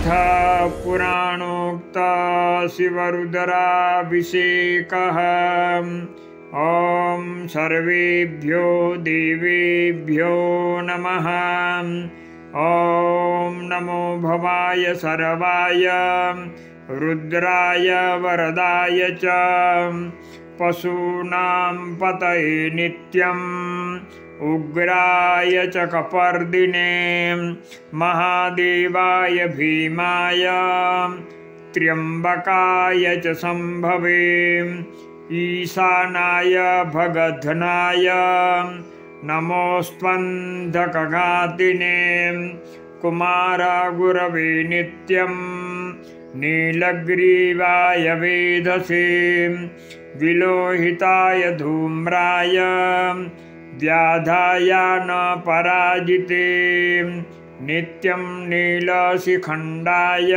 यथा पुराणोक्ता शिवरुद्राभिषेकः। ॐ सर्वेभ्यो देवेभ्यो नमः। ॐ नमो भवाय सर्वाय रुद्राय वरदाय च पशूनां पतये नित्यम् उग्राय च कपर्दिने महादेवाय भीमाय त्र्यम्बकाय च शम्भवे ईशानाय भगधनाय नमोऽस्त्वन्धकघातिने कुमारगुरवे नित्यं नीलग्रीवाय वेधसे विलोहिताय धूम्राय व्याधाय न पराजिते नित्यं नीलशिखण्डाय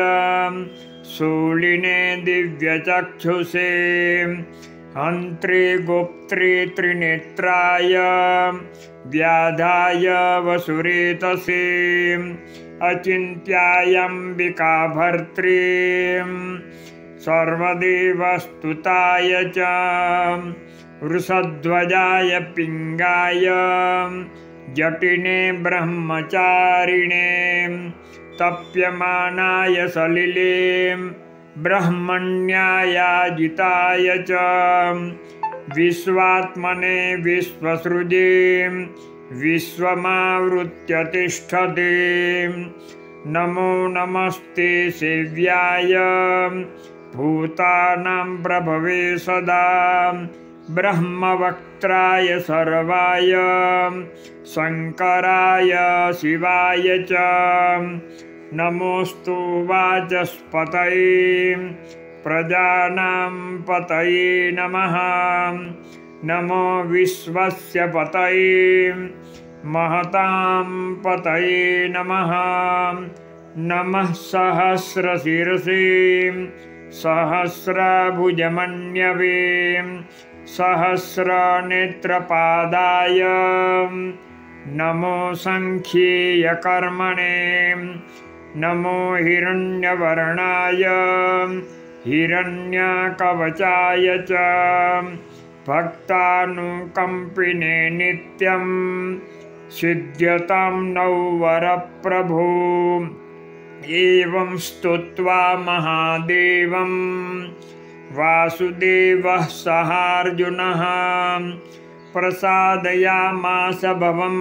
शूलिने दिव्यचक्षुषे हन्त्रे गोप्त्रे त्रिनेत्राय व्याधाय वसुरेतसे अचिन्त्यायम्बिका भर्त्रे सर्वदेवस्तुताय च वृषध्वजाय पिङ्गाय जटिने ब्रह्मचारिणे तप्यमानाय सलिले ब्रह्मण्यायाजिताय च विश्वात्मने विश्वसृजे विश्वमावृत्य तिष्ठते नमो नमस्ते सेव्याय भूतानां प्रभवे सदा ब्रह्मवक्त्राय सर्वाय शङ्कराय शिवाय च नमोऽस्तु वाचस्पतये प्रजानां पतये नमः। नमो विश्वस्य पतये महतां पतये नमः। नमः सहस्रशिरसे सहस्रभुजमन्यवे सहस्रनेत्रपादाय नमो संख्येयकर्मणे नमो हिरण्यवर्णाय हिरण्यकवचाय च भक्तानुकम्पिने नित्यं सिद्ध्यतां नौ वरप्रभो एवं स्तुत्वा महादेवं वासुदेवः सहार्जुनः प्रसादयामास भवं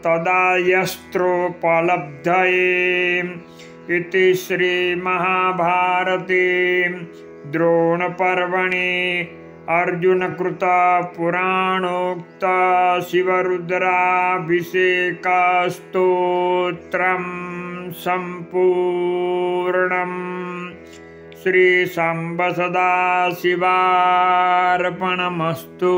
तदा यस्त्रोपलब्धये इति श्रीमहाभारते द्रोणपर्वणि अर्जुनकृता पुराणोक्ता शिवरुद्राभिषेकस्तोत्रं सम्पूर्णम्। श्रीसाम्ब सदाशिवार्पणमस्तु।